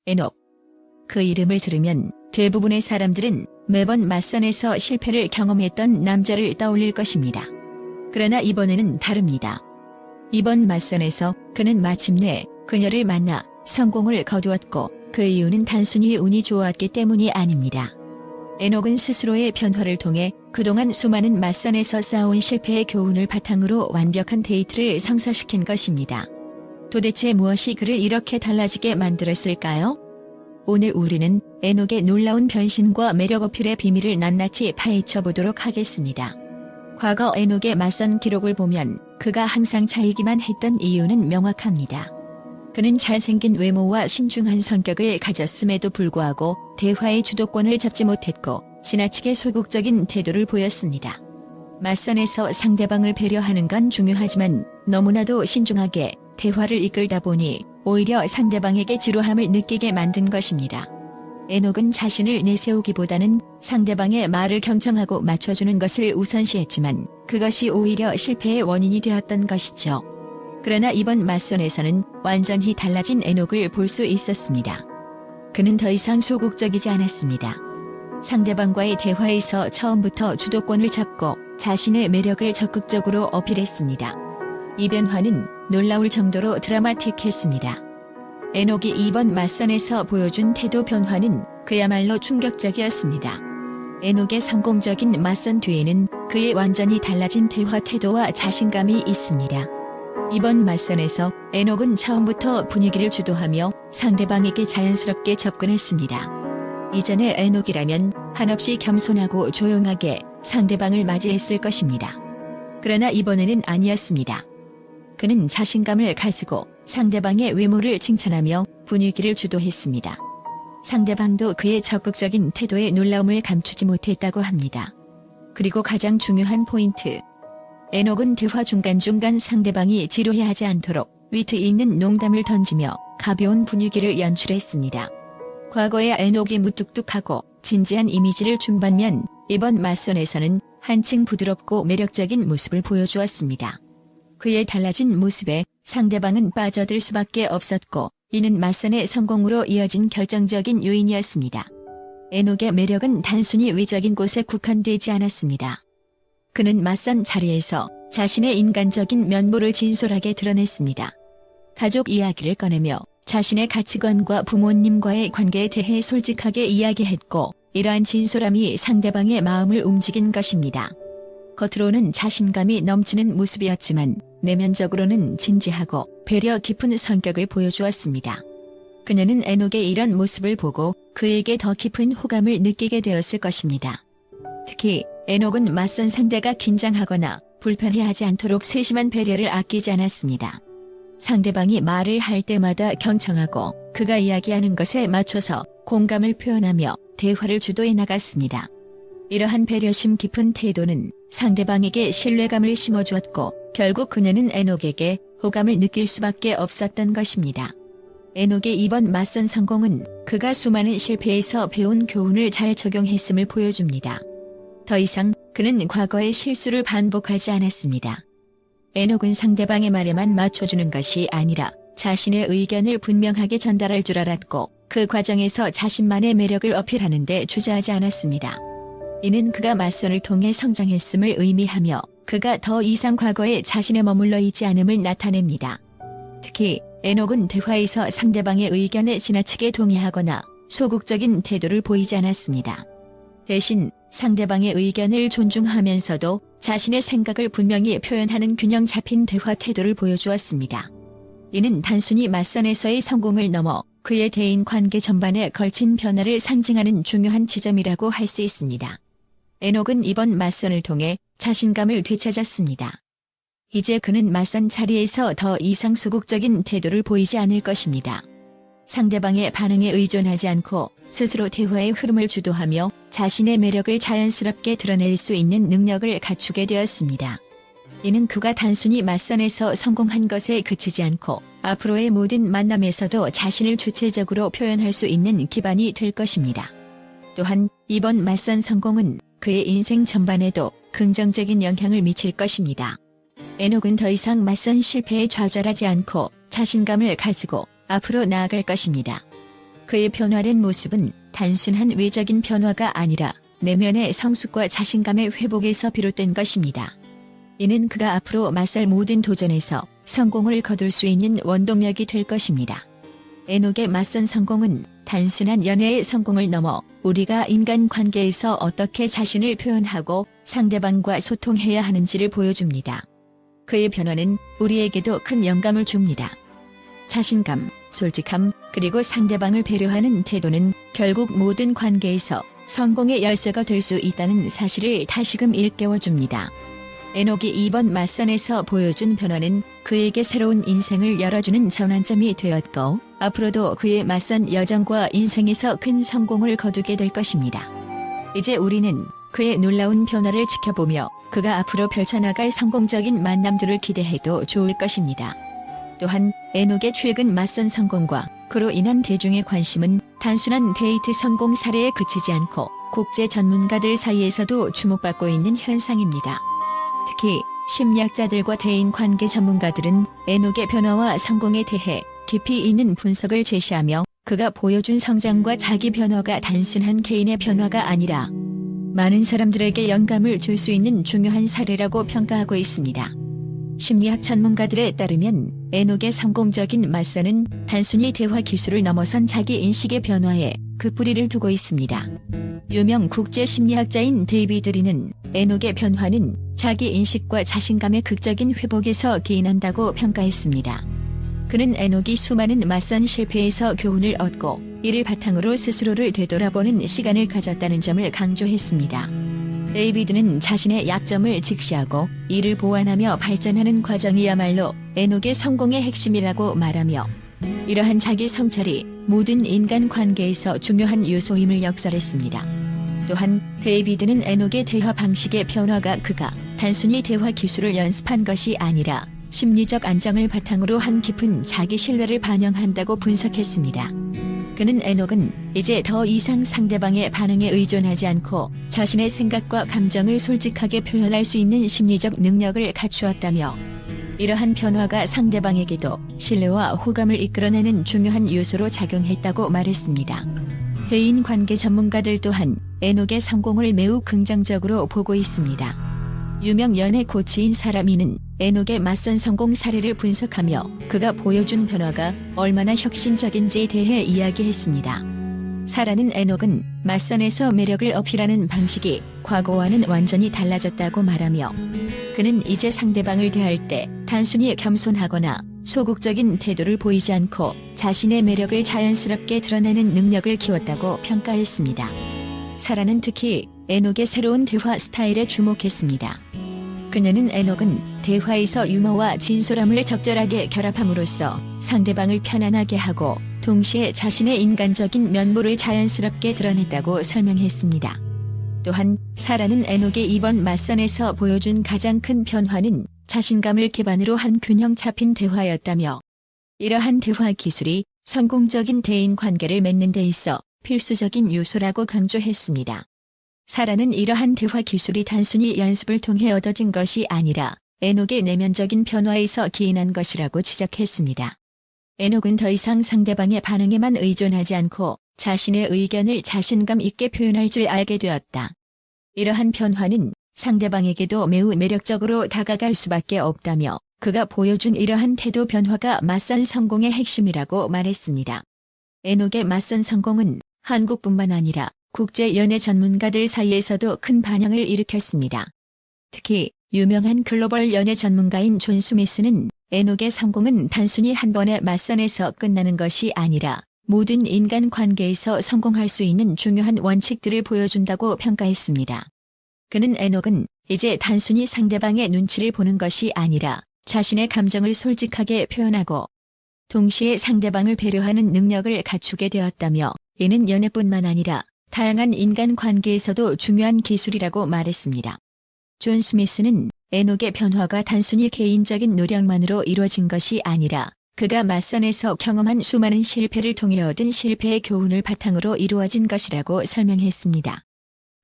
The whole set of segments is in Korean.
에녹. 그 이름을 들으면 대부분의 사람들은 매번 맞선에서 실패를 경험했던 남자를 떠올릴 것입니다. 그러나 이번에는 다릅니다. 이번 맞선에서 그는 마침내 그녀를 만나 성공을 거두었고 그 이유는 단순히 운이 좋았기 때문이 아닙니다. 에녹은 스스로의 변화를 통해 그동안 수많은 맞선에서 쌓아온 실패의 교훈을 바탕으로 완벽한 데이트를 성사시킨 것입니다. 도대체 무엇이 그를 이렇게 달라지게 만들었을까요? 오늘 우리는 에녹의 놀라운 변신과 매력 어필의 비밀을 낱낱이 파헤쳐 보도록 하겠습니다. 과거 에녹의 맞선 기록을 보면 그가 항상 차이기만 했던 이유는 명확합니다. 그는 잘생긴 외모와 신중한 성격을 가졌음에도 불구하고 대화의 주도권을 잡지 못했고 지나치게 소극적인 태도를 보였습니다. 맞선에서 상대방을 배려하는 건 중요하지만 너무나도 신중하게 대화를 이끌다 보니 오히려 상대방에게 지루함을 느끼게 만든 것입니다. 에녹은 자신을 내세우기보다는 상대방의 말을 경청하고 맞춰주는 것을 우선시했지만 그것이 오히려 실패의 원인이 되었던 것이죠. 그러나 이번 맞선에서는 완전히 달라진 에녹을 볼 수 있었습니다. 그는 더 이상 소극적이지 않았습니다. 상대방과의 대화에서 처음부터 주도권을 잡고 자신의 매력을 적극적으로 어필했습니다. 이 변화는 놀라울 정도로 드라마틱했습니다. 에녹이 이번 맞선에서 보여준 태도 변화는 그야말로 충격적이었습니다. 에녹의 성공적인 맞선 뒤에는 그의 완전히 달라진 대화 태도와 자신감이 있습니다. 이번 맞선에서 에녹은 처음부터 분위기를 주도하며 상대방에게 자연스럽게 접근했습니다. 이전의 에녹이라면 한없이 겸손하고 조용하게 상대방을 맞이했을 것입니다. 그러나 이번에는 아니었습니다. 그는 자신감을 가지고 상대방의 외모를 칭찬하며 분위기를 주도했습니다. 상대방도 그의 적극적인 태도에 놀라움을 감추지 못했다고 합니다. 그리고 가장 중요한 포인트. 에녹은 대화 중간중간 상대방이 지루해하지 않도록 위트 있는 농담을 던지며 가벼운 분위기를 연출했습니다. 과거의 에녹이 무뚝뚝하고 진지한 이미지를 준 반면 이번 맞선에서는 한층 부드럽고 매력적인 모습을 보여주었습니다. 그의 달라진 모습에 상대방은 빠져들 수밖에 없었고 이는 맞선의 성공으로 이어진 결정적인 요인이었습니다. 에녹의 매력은 단순히 외적인 곳에 국한되지 않았습니다. 그는 맞선 자리에서 자신의 인간적인 면모를 진솔하게 드러냈습니다. 가족 이야기를 꺼내며 자신의 가치관과 부모님과의 관계에 대해 솔직하게 이야기했고 이러한 진솔함이 상대방의 마음을 움직인 것입니다. 겉으로는 자신감이 넘치는 모습이었지만 내면적으로는 진지하고 배려 깊은 성격을 보여주었습니다. 그녀는 에녹의 이런 모습을 보고 그에게 더 깊은 호감을 느끼게 되었을 것입니다. 특히 에녹은 맞선 상대가 긴장하거나 불편해하지 않도록 세심한 배려를 아끼지 않았습니다. 상대방이 말을 할 때마다 경청하고 그가 이야기하는 것에 맞춰서 공감을 표현하며 대화를 주도해 나갔습니다. 이러한 배려심 깊은 태도는 상대방에게 신뢰감을 심어주었고 결국 그녀는 에녹에게 호감을 느낄 수밖에 없었던 것입니다. 에녹의 이번 맞선 성공은 그가 수많은 실패에서 배운 교훈을 잘 적용했음을 보여줍니다. 더 이상 그는 과거의 실수를 반복하지 않았습니다. 에녹은 상대방의 말에만 맞춰주는 것이 아니라 자신의 의견을 분명하게 전달할 줄 알았고 그 과정에서 자신만의 매력을 어필하는 데 주저하지 않았습니다. 이는 그가 맞선을 통해 성장했음을 의미하며 그가 더 이상 과거에 자신에 머물러 있지 않음을 나타냅니다. 특히 에녹은 대화에서 상대방의 의견에 지나치게 동의하거나 소극적인 태도를 보이지 않았습니다. 대신 상대방의 의견을 존중하면서도 자신의 생각을 분명히 표현하는 균형 잡힌 대화 태도를 보여주었습니다. 이는 단순히 맞선에서의 성공을 넘어 그의 대인 관계 전반에 걸친 변화를 상징하는 중요한 지점이라고 할 수 있습니다. 에녹은 이번 맞선을 통해 자신감을 되찾았습니다. 이제 그는 맞선 자리에서 더 이상 소극적인 태도를 보이지 않을 것입니다. 상대방의 반응에 의존하지 않고 스스로 대화의 흐름을 주도하며 자신의 매력을 자연스럽게 드러낼 수 있는 능력을 갖추게 되었습니다. 이는 그가 단순히 맞선에서 성공한 것에 그치지 않고 앞으로의 모든 만남에서도 자신을 주체적으로 표현할 수 있는 기반이 될 것입니다. 또한 이번 맞선 성공은 그의 인생 전반에도 긍정적인 영향을 미칠 것입니다. 에녹은 더 이상 맞선 실패에 좌절하지 않고 자신감을 가지고 앞으로 나아갈 것입니다. 그의 변화된 모습은 단순한 외적인 변화가 아니라 내면의 성숙과 자신감의 회복에서 비롯된 것입니다. 이는 그가 앞으로 맞설 모든 도전에서 성공을 거둘 수 있는 원동력이 될 것입니다. 에녹의 맞선 성공은 단순한 연애의 성공을 넘어 우리가 인간관계에서 어떻게 자신을 표현하고 상대방과 소통해야 하는지를 보여줍니다. 그의 변화는 우리에게도 큰 영감을 줍니다. 자신감, 솔직함, 그리고 상대방을 배려하는 태도는 결국 모든 관계에서 성공의 열쇠가 될 수 있다는 사실을 다시금 일깨워줍니다. 에녹이 이번 맞선에서 보여준 변화는 그에게 새로운 인생을 열어주는 전환점이 되었고, 앞으로도 그의 맞선 여정과 인생에서 큰 성공을 거두게 될 것입니다. 이제 우리는 그의 놀라운 변화를 지켜보며 그가 앞으로 펼쳐나갈 성공적인 만남들을 기대해도 좋을 것입니다. 또한 에녹의 최근 맞선 성공과 그로 인한 대중의 관심은 단순한 데이트 성공 사례에 그치지 않고 국제 전문가들 사이에서도 주목받고 있는 현상입니다. 특히 심리학자들과 대인관계 전문가들은 에녹의 변화와 성공에 대해 깊이 있는 분석을 제시하며 그가 보여준 성장과 자기 변화가 단순한 개인의 변화가 아니라 많은 사람들에게 영감을 줄 수 있는 중요한 사례라고 평가하고 있습니다. 심리학 전문가들에 따르면 에녹의 성공적인 맞선은 단순히 대화 기술을 넘어선 자기 인식의 변화에 그 뿌리를 두고 있습니다. 유명 국제 심리학자인 데이비드 리는 에녹의 변화는 자기 인식과 자신감의 극적인 회복에서 기인한다고 평가했습니다. 그는 에녹이 수많은 맞선 실패에서 교훈을 얻고 이를 바탕으로 스스로를 되돌아보는 시간을 가졌다는 점을 강조했습니다. 데이비드는 자신의 약점을 직시하고 이를 보완하며 발전하는 과정이야말로 에녹의 성공의 핵심이라고 말하며 이러한 자기 성찰이 모든 인간관계에서 중요한 요소임을 역설했습니다. 또한 데이비드는 에녹의 대화 방식의 변화가 그가 단순히 대화 기술을 연습한 것이 아니라 심리적 안정을 바탕으로 한 깊은 자기 신뢰를 반영한다고 분석했습니다. 그는 에녹은 이제 더 이상 상대방의 반응에 의존하지 않고 자신의 생각과 감정을 솔직하게 표현할 수 있는 심리적 능력을 갖추었다며 이러한 변화가 상대방에게도 신뢰와 호감을 이끌어내는 중요한 요소로 작용했다고 말했습니다. 대인관계 전문가들 또한 에녹의 성공을 매우 긍정적으로 보고 있습니다. 유명 연애 코치인 사라미는 에녹의 맞선 성공 사례를 분석하며 그가 보여준 변화가 얼마나 혁신적인지에 대해 이야기했습니다. 사라는 에녹은 맞선에서 매력을 어필하는 방식이 과거와는 완전히 달라졌다고 말하며 그는 이제 상대방을 대할 때 단순히 겸손하거나 소극적인 태도를 보이지 않고 자신의 매력을 자연스럽게 드러내는 능력을 키웠다고 평가했습니다. 사라는 특히 에녹의 새로운 대화 스타일에 주목했습니다. 그녀는 에녹은 대화에서 유머와 진솔함을 적절하게 결합함으로써 상대방을 편안하게 하고 동시에 자신의 인간적인 면모를 자연스럽게 드러냈다고 설명했습니다. 또한 사라는 에녹의 이번 맞선에서 보여준 가장 큰 변화는 자신감을 기반으로 한 균형 잡힌 대화였다며 이러한 대화 기술이 성공적인 대인 관계를 맺는 데 있어 필수적인 요소라고 강조했습니다. 사라는 이러한 대화 기술이 단순히 연습을 통해 얻어진 것이 아니라 에녹의 내면적인 변화에서 기인한 것이라고 지적했습니다. 에녹은 더 이상 상대방의 반응에만 의존하지 않고 자신의 의견을 자신감 있게 표현할 줄 알게 되었다. 이러한 변화는 상대방에게도 매우 매력적으로 다가갈 수밖에 없다며 그가 보여준 이러한 태도 변화가 맞선 성공의 핵심이라고 말했습니다. 에녹의 맞선 성공은 한국뿐만 아니라 국제 연애 전문가들 사이에서도 큰 반향을 일으켰습니다. 특히 유명한 글로벌 연애 전문가인 존 스미스는 에녹의 성공은 단순히 한 번의 맞선에서 끝나는 것이 아니라 모든 인간 관계에서 성공할 수 있는 중요한 원칙들을 보여준다고 평가했습니다. 그는 에녹은 이제 단순히 상대방의 눈치를 보는 것이 아니라 자신의 감정을 솔직하게 표현하고 동시에 상대방을 배려하는 능력을 갖추게 되었다며 이는 연애뿐만 아니라 다양한 인간관계에서도 중요한 기술이라고 말했습니다. 존 스미스는 에녹의 변화가 단순히 개인적인 노력만으로 이루어진 것이 아니라 그가 맞선에서 경험한 수많은 실패를 통해 얻은 실패의 교훈을 바탕으로 이루어진 것이라고 설명했습니다.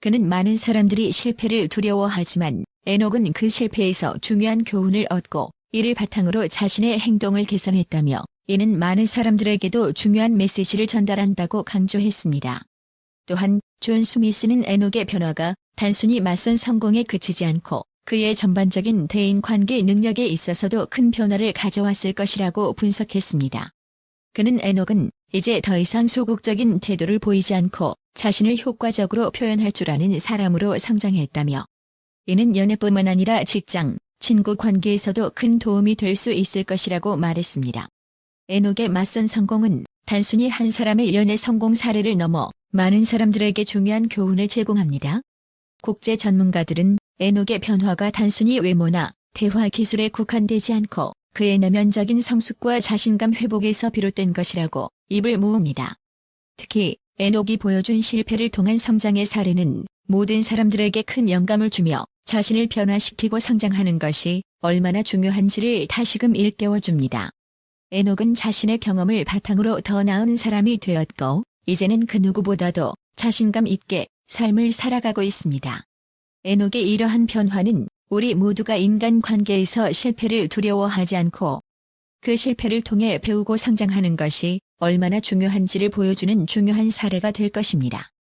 그는 많은 사람들이 실패를 두려워하지만 에녹은 그 실패에서 중요한 교훈을 얻고 이를 바탕으로 자신의 행동을 개선했다며 이는 많은 사람들에게도 중요한 메시지를 전달한다고 강조했습니다. 또한 존 스미스는 에녹의 변화가 단순히 맞선 성공에 그치지 않고 그의 전반적인 대인관계 능력에 있어서도 큰 변화를 가져왔을 것이라고 분석했습니다. 그는 에녹은 이제 더 이상 소극적인 태도를 보이지 않고 자신을 효과적으로 표현할 줄 아는 사람으로 성장했다며 이는 연애뿐만 아니라 직장, 친구 관계에서도 큰 도움이 될 수 있을 것이라고 말했습니다. 에녹의 맞선 성공은 단순히 한 사람의 연애 성공 사례를 넘어 많은 사람들에게 중요한 교훈을 제공합니다. 국제 전문가들은 에녹의 변화가 단순히 외모나 대화 기술에 국한되지 않고 그의 내면적인 성숙과 자신감 회복에서 비롯된 것이라고 입을 모읍니다. 특히 에녹이 보여준 실패를 통한 성장의 사례는 모든 사람들에게 큰 영감을 주며 자신을 변화시키고 성장하는 것이 얼마나 중요한지를 다시금 일깨워줍니다. 에녹은 자신의 경험을 바탕으로 더 나은 사람이 되었고 이제는 그 누구보다도 자신감 있게 삶을 살아가고 있습니다. 에녹의 이러한 변화는 우리 모두가 인간관계에서 실패를 두려워하지 않고 그 실패를 통해 배우고 성장하는 것이 얼마나 중요한지를 보여주는 중요한 사례가 될 것입니다.